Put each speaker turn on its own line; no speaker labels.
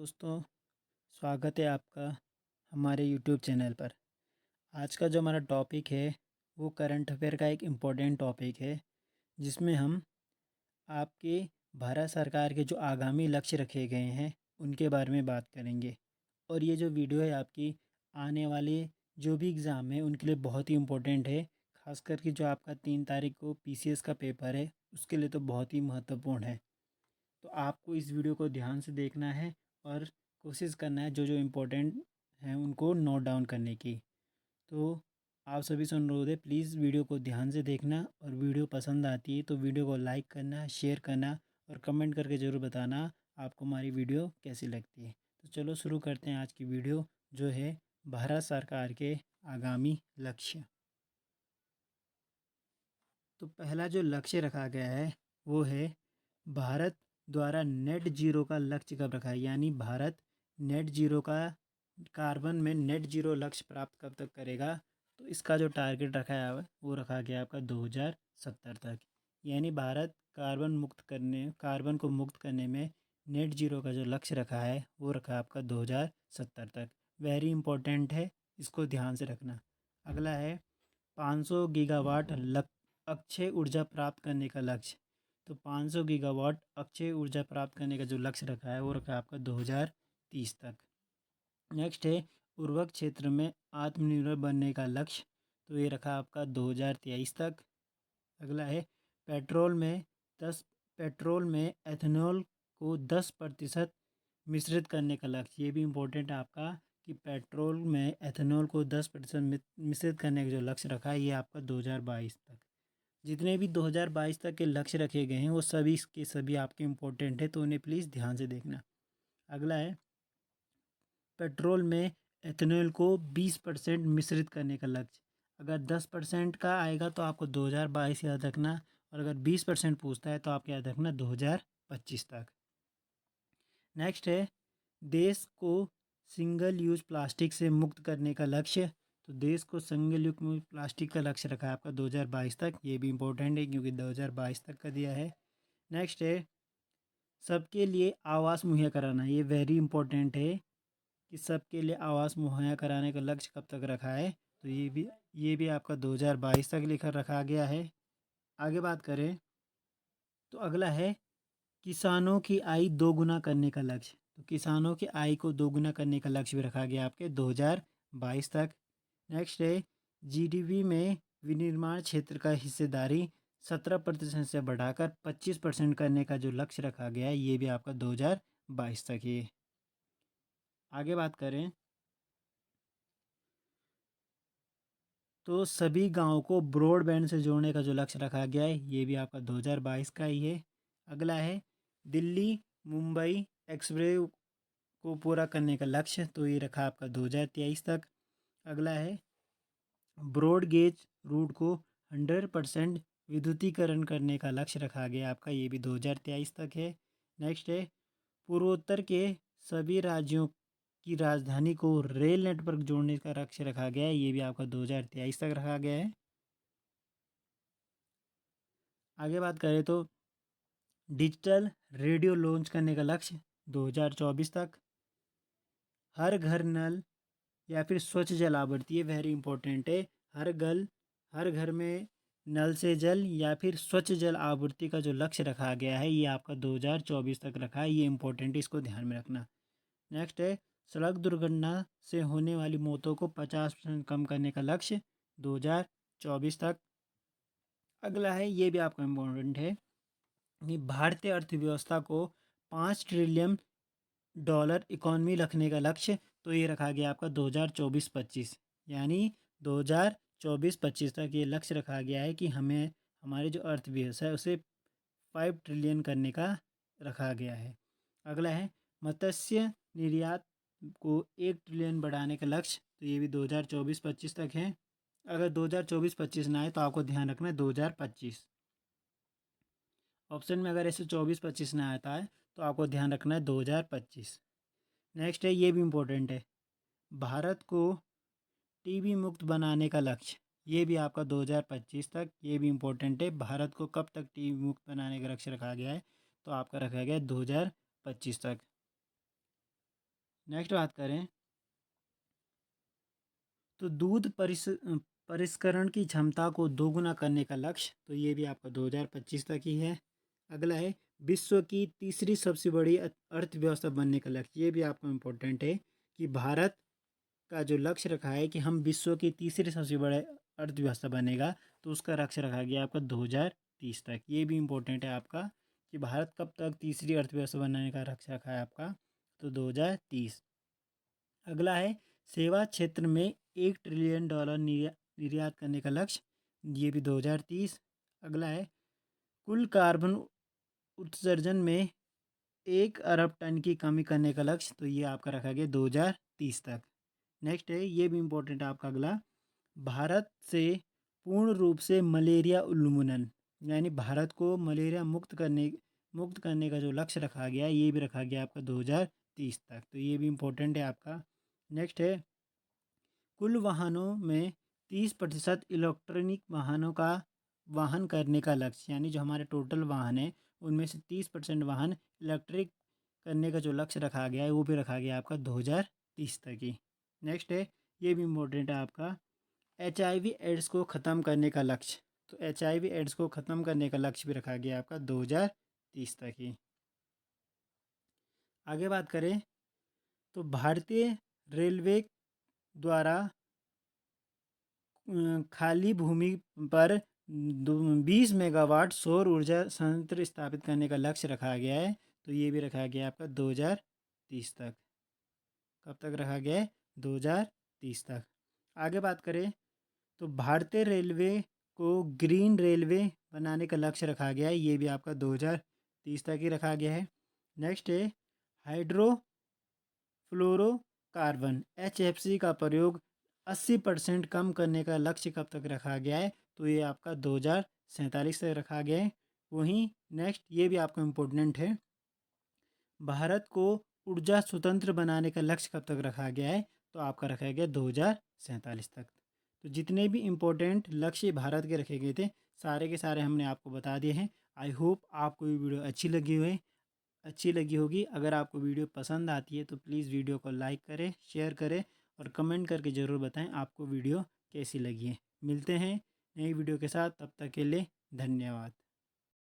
दोस्तों, स्वागत है आपका हमारे यूट्यूब चैनल पर। आज का जो हमारा टॉपिक है वो करंट अफेयर का एक इम्पोर्टेंट टॉपिक है, जिसमें हम आपके भारत सरकार के जो आगामी लक्ष्य रखे गए हैं उनके बारे में बात करेंगे। और ये जो वीडियो है आपकी आने वाले जो भी एग्ज़ाम है उनके लिए बहुत ही इम्पोर्टेंट है। ख़ास करके जो आपका 3 तारीख को पीसीएस का पेपर है उसके लिए तो बहुत ही महत्वपूर्ण है। तो आपको इस वीडियो को ध्यान से देखना है और कोशिश करना है जो जो इम्पोर्टेंट हैं उनको नोट डाउन करने की। तो आप सभी से अनुरोध है, प्लीज़ वीडियो को ध्यान से देखना और वीडियो पसंद आती है तो वीडियो को लाइक करना, शेयर करना और कमेंट करके ज़रूर बताना आपको हमारी वीडियो कैसी लगती है। तो चलो शुरू करते हैं आज की वीडियो, जो है भारत सरकार के आगामी लक्ष्य। तो पहला जो लक्ष्य रखा गया है वो है भारत द्वारा नेट जीरो का लक्ष्य कब रखा है, यानी भारत नेट जीरो का कार्बन में नेट जीरो लक्ष्य प्राप्त कब तक करेगा। तो इसका जो टारगेट रखा है वो रखा गया आपका 2070 तक। यानी भारत कार्बन को मुक्त करने में नेट जीरो का जो लक्ष्य रखा है वो रखा है आपका 2070 तक। वेरी इंपॉर्टेंट है, इसको ध्यान से रखना। अगला है 500 गीगावाट अक्षय ऊर्जा प्राप्त करने का लक्ष्य। तो 500 गीगावाट अक्षय ऊर्जा प्राप्त करने का जो लक्ष्य रखा है वो रखा है आपका 2030 तक। नेक्स्ट है उर्वरक क्षेत्र में आत्मनिर्भर बनने का लक्ष्य। तो ये रखा आपका 2023 तक। अगला है पेट्रोल में 10 पेट्रोल में एथेनॉल को 10% मिश्रित करने का लक्ष्य। ये भी इम्पोर्टेंट है आपका कि पेट्रोल में एथेनॉल को 10% मिश्रित करने का जो लक्ष्य रखा है ये आपका 2022 तक। जितने भी 2022 तक के लक्ष्य रखे गए हैं वो सभी के सभी आपके इम्पोर्टेंट है, तो उन्हें प्लीज़ ध्यान से देखना। अगला है पेट्रोल में एथेनॉल को 20% मिश्रित करने का लक्ष्य। अगर 10% का आएगा तो आपको 2022 याद रखना, और अगर 20% पूछता है तो आपको याद रखना 2025 तक। नेक्स्ट है देश को सिंगल यूज प्लास्टिक से मुक्त करने का लक्ष्य। तो देश को सिंगल यूज प्लास्टिक का लक्ष्य रखा है आपका 2022 तक। ये भी इम्पोर्टेंट है क्योंकि 2022 तक का दिया है। नेक्स्ट है सबके लिए आवास मुहैया कराना। ये वेरी इंपॉर्टेंट है कि सबके लिए आवास मुहैया कराने का लक्ष्य कब तक रखा है। तो ये भी आपका 2022 तक लिखा रखा गया है। आगे बात करें तो अगला है किसानों की आय दोगुना करने का लक्ष्य। तो किसानों की आय को दोगुना करने का लक्ष्य भी रखा गया आपके 2022 तक। नेक्स्ट है जीडीपी में विनिर्माण क्षेत्र का हिस्सेदारी 17% से बढ़ाकर 25% करने का जो लक्ष्य रखा गया है ये भी आपका 2022 तक ही है। आगे बात करें तो सभी गांवों को ब्रॉडबैंड से जोड़ने का जो लक्ष्य रखा गया है ये भी आपका 2022 का ही है। अगला है दिल्ली मुंबई एक्सप्रेस को पूरा करने का लक्ष्य। तो ये रखा आपका 2023 तक। अगला है ब्रॉड गेज रूट को 100% विद्युतीकरण करने का लक्ष्य रखा गया आपका। ये भी 2023 तक है। नेक्स्ट है पूर्वोत्तर के सभी राज्यों की राजधानी को रेल नेटवर्क जोड़ने का लक्ष्य रखा गया है। ये भी आपका 2023 तक रखा गया है। आगे बात करें तो डिजिटल रेडियो लॉन्च करने का लक्ष्य 2024 तक। हर घर नल या फिर स्वच्छ जल आपूर्ति, ये वेरी इंपॉर्टेंट है। हर घर में नल से जल या फिर स्वच्छ जल आपूर्ति का जो लक्ष्य रखा गया है ये आपका 2024 तक रखा है। ये इंपॉर्टेंट है, इसको ध्यान में रखना। नेक्स्ट है सड़क दुर्घटना से होने वाली मौतों को 50% कम करने का लक्ष्य 2024 तक। अगला है ये भी आपका इम्पोर्टेंट है कि भारतीय अर्थव्यवस्था को $5 ट्रिलियन इकॉनमी रखने का लक्ष्य। तो ये रखा गया आपका 2024-25, यानी 2024-25 तक ये लक्ष्य रखा गया है कि हमें हमारी जो अर्थव्यवस्था है उसे 5 ट्रिलियन करने का रखा गया है। अगला है मत्स्य निर्यात को 1 ट्रिलियन बढ़ाने का लक्ष्य। तो ये भी 2024-25 तक है। अगर 2024-25 ना आए तो आपको ध्यान रखना है 2025। ऑप्शन में अगर ऐसे 24-25 ना आता है तो आपको ध्यान रखना है 2025। नेक्स्ट है ये भी इम्पोर्टेंट है भारत को टीबी मुक्त बनाने का लक्ष्य। ये भी आपका 2025 तक। ये भी इम्पोर्टेंट है भारत को कब तक टीबी मुक्त बनाने का लक्ष्य रखा गया है। तो आपका रखा गया है 2025 तक। नेक्स्ट बात करें तो दूध परिष्करण की क्षमता को दोगुना करने का लक्ष्य, तो ये भी आपका 2025 तक ही है। अगला है विश्व की तीसरी सबसे बड़ी अर्थव्यवस्था बनने का लक्ष्य, ये भी आपको इम्पोर्टेंट है कि भारत का जो लक्ष्य रखा है कि हम विश्व की तीसरी सबसे बड़े अर्थव्यवस्था बनेगा, तो उसका लक्ष्य रखा गया आपका 2030 तक। ये भी इम्पोर्टेंट है आपका कि भारत कब तक तीसरी अर्थव्यवस्था बनाने का लक्ष्य रखा है आपका, तो 2030। अगला है सेवा क्षेत्र में $1 ट्रिलियन निर्यात करने का लक्ष्य, ये भी 2030। अगला है कुल कार्बन उत्सर्जन में 1 अरब टन की कमी करने का लक्ष्य, तो ये आपका रखा गया 2030 तक। नेक्स्ट है, ये भी इम्पोर्टेंट है आपका अगला, भारत से पूर्ण रूप से मलेरिया उन्मूलन, यानी भारत को मलेरिया मुक्त करने का जो लक्ष्य रखा गया है, ये भी रखा गया आपका 2030 तक। तो ये भी इम्पोर्टेंट है आपका। नेक्स्ट है कुल वाहनों में 30% इलेक्ट्रॉनिक वाहनों का वाहन करने का लक्ष्य, यानी जो हमारे टोटल वाहन है उनमें से 30% वाहन इलेक्ट्रिक करने का जो लक्ष्य रखा गया है, वो भी रखा गया आपका 2030 तक ही। नेक्स्ट है, ये भी इम्पोर्टेंट है आपका, HIV एड्स को ख़त्म करने का लक्ष्य, तो HIV एड्स को ख़त्म करने का लक्ष्य भी रखा गया आपका 2030 तक ही। आगे बात करें तो भारतीय रेलवे द्वारा खाली भूमि पर 20 मेगावाट सौर ऊर्जा संयंत्र स्थापित करने का लक्ष्य रखा गया है, तो ये भी रखा गया है आपका 2030 तक। कब तक रखा गया है? 2030 तक। आगे बात करें तो भारतीय रेलवे को ग्रीन रेलवे बनाने का लक्ष्य रखा गया है, ये भी आपका 2030 तक ही रखा गया है। नेक्स्ट है हाइड्रो फ्लोरोकार्बन HFC का प्रयोग 80% कम करने का लक्ष्य कब तक रखा गया है, तो ये आपका 2047 तक रखा गया है। वहीं नेक्स्ट ये भी आपको इम्पोर्टेंट है, भारत को ऊर्जा स्वतंत्र बनाने का लक्ष्य कब तक रखा गया है, तो आपका रखा गया 2047 तक। तो जितने भी इम्पोर्टेंट लक्ष्य भारत के रखे गए थे, सारे के सारे हमने आपको बता दिए हैं। आई होप आपको ये वीडियो अच्छी लगी होगी। अगर आपको वीडियो पसंद आती है तो प्लीज़ वीडियो को लाइक करें, शेयर करें और कमेंट करके ज़रूर बताएं आपको वीडियो कैसी लगी है। मिलते हैं नई वीडियो के साथ, तब तक के लिए धन्यवाद।